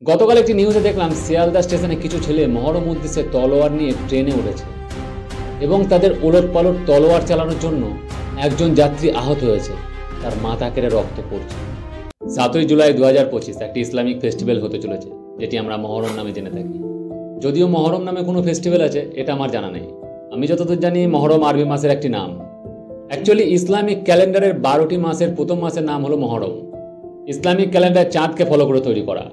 গতকাল একটি নিউজে দেখলাম শিয়ালদা স্টেশনে কিছু ছেলে মহরম উদ্দেশ্যে তলোয়ার নিয়ে ট্রেনে উঠেছে এবং তাদের ওলটপালট তলোয়ার চালানোর জন্য একজন যাত্রী আহত হয়েছে, তার মাথা কেটে রক্ত পড়ছে। 7ই জুলাই 2025 একটি ইসলামিক ফেস্টিভ্যাল হতে চলেছে, যেটি আমরা মহরম নামে জেনে থাকি। যদিও মহরম নামে কোনো ফেস্টিভ্যাল আছে এটা আমার জানা নেই। আমি যতদূর জানি মহরম আরবি মাসের একটি নাম। অ্যাকচুয়ালি ইসলামিক ক্যালেন্ডারের 12টি মাসের প্রথম মাসের নাম হলো মহরম। ইসলামিক ক্যালেন্ডার চাঁদকে ফলো করে তৈরি করা,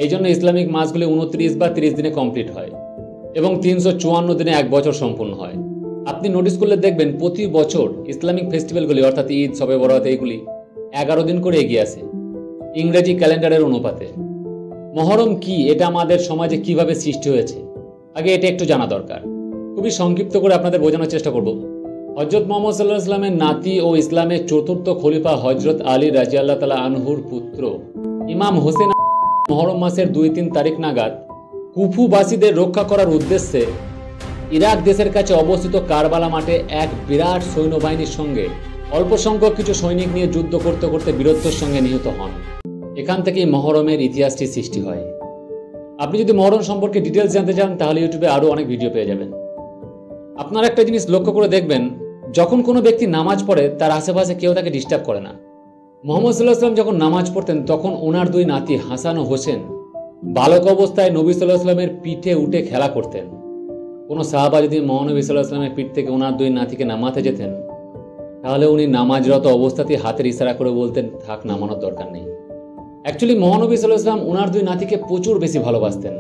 এই জন্য ইসলামিক মাসগুলি 29 বা 30 দিনে কমপ্লিট হয় এবং 354 দিনে এক বছর সম্পূর্ণ হয়। আপনি নোটিস করলে দেখবেন প্রতি বছর ইসলামিক ফেস্টিভ্যালগুলি অর্থাৎ ঈদ, শবে বরাত এইগুলি 11 দিন করে এগিয়ে আসে ইংরেজি ক্যালেন্ডারের অনুপাতে। মহরম কি, এটা আমাদের সমাজে কিভাবে সৃষ্টি হয়েছে, আগে এটা একটু জানা দরকার। খুবই সংক্ষিপ্ত করে আপনাদের বোঝানোর চেষ্টা করব। হযরত মুহাম্মদ সাল্লাল্লাহু আলাইহি ওয়াসাল্লামের নাতি ও ইসলামের চতুর্থ খলিফা হযরত আলী রাদিয়াল্লাহু তাআলা আনহুর পুত্র ইমাম হোসেন মহরম মাসের 2-3 তারিখ নাগাদ কুফুবাসীদের রক্ষা করার উদ্দেশ্যে ইরাক দেশের কাছে অবস্থিত কারবালা মাঠে এক বিরাট সৈন্যবাহিনীর সঙ্গে অল্প সংখ্যক কিছু সৈনিক নিয়ে যুদ্ধ করতে করতে বীরত্বের সঙ্গে নিহত হন। এখান থেকেই মহরমের ইতিহাসটি সৃষ্টি হয়। আপনি যদি মহরম সম্পর্কে ডিটেলস জানতে চান তাহলে ইউটিউবে আরও অনেক ভিডিও পেয়ে যাবেন। আপনারা একটা জিনিস লক্ষ্য করে দেখবেন, যখন কোনো ব্যক্তি নামাজ পড়ে তার আশেপাশে কেউ তাকে ডিস্টার্ব করে না। মুহাম্মদ সাল্লাল্লাহু আলাইহি ওয়াসাল্লাম যখন নামাজ পড়তেন তখন ওনার 2 নাতি হাসান ও হোসেন বালক অবস্থায় নবী সাল্লাল্লাহু আলাইহি ওয়াসাল্লামের পিঠে উঠে খেলা করতেন। কোনো সাহাবা যদি মহানবী সাল্লাল্লাহু আলাইহি ওয়াসাল্লামের পিঠ থেকে ওনার 2 নাতিকে নামাতে যেতেন তাহলে উনি নামাজরত অবস্থাতেই হাতের ইশারা করে বলতেন, থাক, নামানোর দরকার নেই। অ্যাকচুয়ালি মহানবী সাল্লাল্লাহু আলাইহি ওয়াসাল্লাম ওনার 2 নাতিকে প্রচুর বেশি ভালোবাসতেন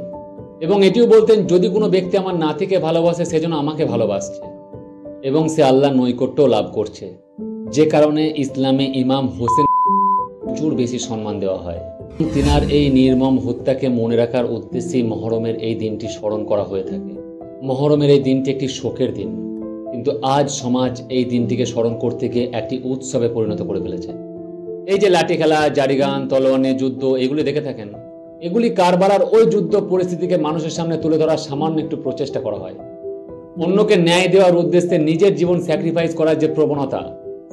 এবং এটিও বলতেন, যদি কোনো ব্যক্তি আমার নাতিকে ভালোবাসে সেজন্য আমাকে ভালোবাসছে এবং সে আল্লাহর নৈকট্য লাভ করছে, যে কারণে ইসলামে ইমাম হোসেন প্রচুর বেশি সম্মান দেওয়া হয়। তিনার এই নির্মম হত্যাকে মনে রাখার উদ্দেশ্যেই মহরমের এই দিনটি স্মরণ করা হয়ে থাকে। মহরমের এই দিনটি একটি শোকের দিন, কিন্তু আজ সমাজ এই দিনটিকে স্মরণ করতে গিয়ে একটি উৎসবে পরিণত করে ফেলেছে। এই যে লাঠি খেলা, জারিগান, তলোয়ার নিয়ে যুদ্ধ এগুলি দেখে থাকেন, এগুলি কারবালার ওই যুদ্ধ পরিস্থিতিকে মানুষের সামনে তুলে ধরার সামান্য একটু প্রচেষ্টা করা হয়। অন্যকে ন্যায় দেওয়ার উদ্দেশ্যে নিজের জীবন স্যাক্রিফাইস করার যে প্রবণতা,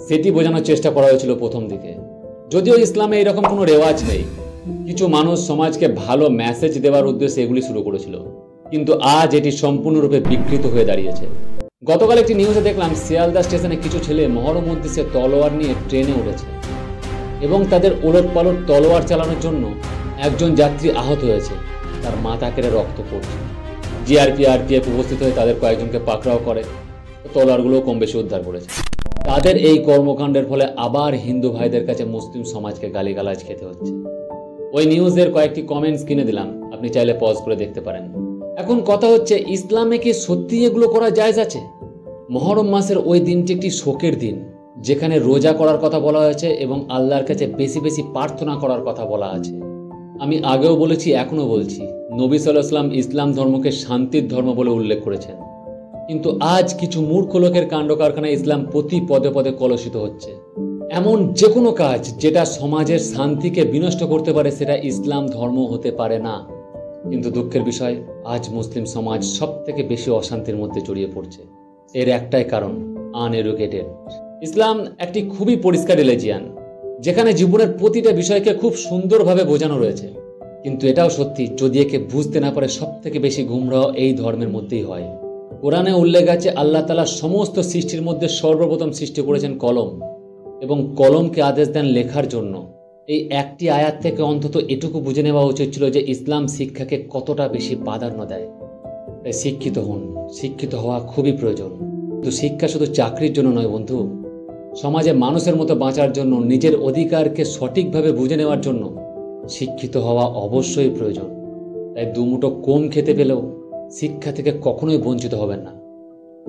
সেটি বোঝানোর চেষ্টা করা হয়েছিল প্রথম দিকে। যদিও ইসলামে এরকম কোনো রেওয়াজ নেই, কিছু মানুষ সমাজকে ভালো মেসেজ দেওয়ার উদ্দেশ্যে এগুলি শুরু করেছিল, কিন্তু আজ এটি সম্পূর্ণরূপে বিকৃত হয়ে দাঁড়িয়েছে। গতকাল একটি নিউজে দেখলাম শিয়ালদা স্টেশনে কিছু ছেলে মহরম উদ্দেশ্যে তলোয়ার নিয়ে ট্রেনে উঠেছে এবং তাদের ওলটপালট তলোয়ার চালানোর জন্য একজন যাত্রী আহত হয়েছে, তার মাথা কেটে রক্ত পড়ছে। জিআরপি, আরপিএফ উপস্থিত হয়ে তাদের কয়েকজনকে পাকড়াও করে, তলোয়ারগুলো কম বেশি উদ্ধার করেছে। তাদের এই কর্মকাণ্ডের ফলে আবার হিন্দু ভাইদের কাছে মুসলিম সমাজকে গালিগালাজ খেতে হচ্ছে। ওই নিউজের কয়েকটি কমেন্টস কিনে দিলাম, আপনি চাইলে পজ করে দেখতে পারেন। এখন কথা হচ্ছে, ইসলামে কি সত্যি এগুলো করা জায়েজ আছে? মহরম মাসের ওই দিনটি একটি শোকের দিন, যেখানে রোজা করার কথা বলা হয়েছে এবং আল্লাহর কাছে বেশি বেশি প্রার্থনা করার কথা বলা আছে। আমি আগেও বলেছি, এখনো বলছি, নবী সাল্লাল্লাহু আলাইহি ওয়াসাল্লাম ইসলাম ধর্মকে শান্তির ধর্ম বলে উল্লেখ করেছেন, কিন্তু আজ কিছু মূর্খ লোকের কাণ্ড কারখানায় ইসলাম প্রতি পদে পদে কলুষিত হচ্ছে। এমন যে কোনো কাজ যেটা সমাজের শান্তিকে বিনষ্ট করতে পারে সেটা ইসলাম ধর্ম হতে পারে না। কিন্তু দুঃখের বিষয়, আজ মুসলিম সমাজ সব থেকে বেশি অশান্তির মধ্যে জড়িয়ে পড়ছে। এর একটাই কারণ, আনএডুকেটেড। ইসলাম একটি খুবই পরিষ্কার রিলিজিয়ান, যেখানে জীবনের প্রতিটা বিষয়কে খুব সুন্দরভাবে বোঝানো রয়েছে। কিন্তু এটাও সত্যি, যদি একে বুঝতে না পারে সব থেকে বেশি গুমরাহ এই ধর্মের মধ্যেই হয়। কোরআনে উল্লেখ আছে, আল্লাহ তাআলা সমস্ত সৃষ্টির মধ্যে সর্বপ্রথম সৃষ্টি করেছেন কলম এবং কলমকে আদেশ দেন লেখার জন্য। এই একটি আয়াত থেকে অন্তত এটুকু বুঝে নেওয়া উচিত ছিল যে ইসলাম শিক্ষাকে কতটা বেশি প্রাধান্য দেয়। তাই শিক্ষিত হন, শিক্ষিত হওয়া খুবই প্রয়োজন। কিন্তু শিক্ষা শুধু চাকরির জন্য নয় বন্ধু, সমাজে মানুষের মতো বাঁচার জন্য, নিজের অধিকারকে সঠিকভাবে বুঝে নেওয়ার জন্য শিক্ষিত হওয়া অবশ্যই প্রয়োজন। তাই দুমুঠো কম খেতে পেলেও শিক্ষা থেকে কখনোই বঞ্চিত হবেন না,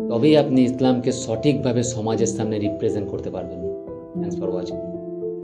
তবেই আপনি ইসলামকে সঠিকভাবে সমাজের সামনে রিপ্রেজেন্ট করতে পারবেন। Thanks for watching.